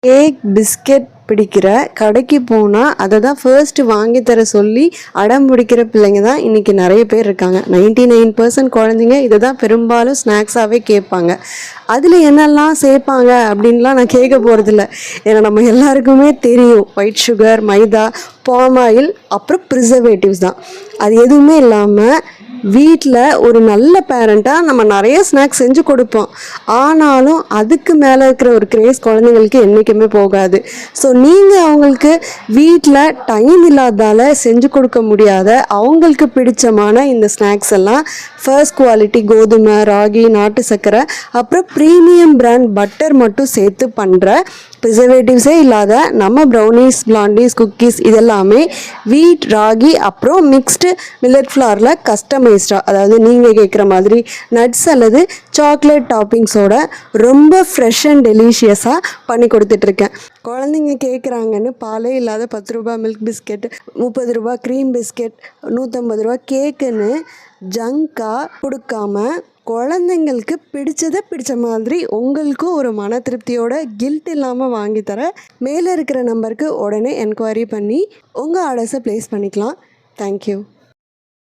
Cake biscuit பிடிக்கிற கடைக்கு போனால் அதை தான் ஃபர்ஸ்ட்டு வாங்கி தர சொல்லி அடம் பிடிக்கிற பிள்ளைங்க தான் இன்றைக்கி நிறைய பேர் இருக்காங்க. 99% குழந்தைங்க இதை தான் பெரும்பாலும் ஸ்நாக்ஸாகவே கேட்பாங்க. அதில் என்னெல்லாம் சேர்ப்பாங்க அப்படின்லாம் நான் கேட்க போகிறதில்ல. ஏன்னா நம்ம எல்லாருக்குமே தெரியும், ஒயிட் சுகர், மைதா, பாம் ஆயில், அப்புறம் ப்ரிசர்வேட்டிவ்ஸ் தான். அது எதுவுமே இல்லாமல் வீட்டில் ஒரு நல்ல பேரண்ட்டாக நம்ம நிறைய ஸ்நாக்ஸ் செஞ்சு கொடுப்போம். ஆனாலும் அதுக்கு மேலே இருக்கிற ஒரு கிரேஸ் குழந்தைங்களுக்கு என்றைக்குமே போகாது. ஸோ நீங்கள் அவங்களுக்கு வீட்டில் டைம் இல்லாதால் செஞ்சு கொடுக்க முடியாத அவங்களுக்கு பிடிச்சமான இந்த ஸ்நாக்ஸ் எல்லாம் ஃபர்ஸ்ட் குவாலிட்டி கோதுமை, ராகி, நாட்டு சர்க்கரை, அப்புறம் ப்ரீமியம் பிராண்ட் பட்டர் மட்டும் சேர்த்து பண்ணுற ப்ரிசர்வேட்டிவ்ஸே இல்லாத நம்ம ப்ரௌனிஸ், பிளாண்டிஸ், குக்கீஸ் இதெல்லாமே வீட், ராகி, அப்புறம் மிக்ஸ்டு மில்லட் ஃப்ளாரில் கஸ்டமைஸ்டாக, அதாவது நீங்கள் கேட்குற மாதிரி நட்ஸ் அல்லது சாக்லேட் டாப்பிங்ஸோட ரொம்ப ஃப்ரெஷ் அண்ட் டெலிஷியஸாக பண்ணி கொடுத்துட்ருக்கேன். குழந்தைங்க கேட்குறாங்கன்னு பாலே இல்லாத 10 ரூபா மில்க் பிஸ்கெட், 30 ரூபா க்ரீம் பிஸ்கெட், 150 ரூபா கேக்குன்னு ஜங்காக கொடுக்காம குழந்தைங்களுக்கு பிடிச்ச மாதிரி உங்களுக்கும் ஒரு மன திருப்தியோட கில்ட் இல்லாமல் வாங்கித்தர மேலே இருக்கிற நம்பருக்கு உடனே என்கொயரி பண்ணி உங்கள் ஆர்டர்ஸை ப்ளேஸ் பண்ணிக்கலாம். தேங்க்யூ.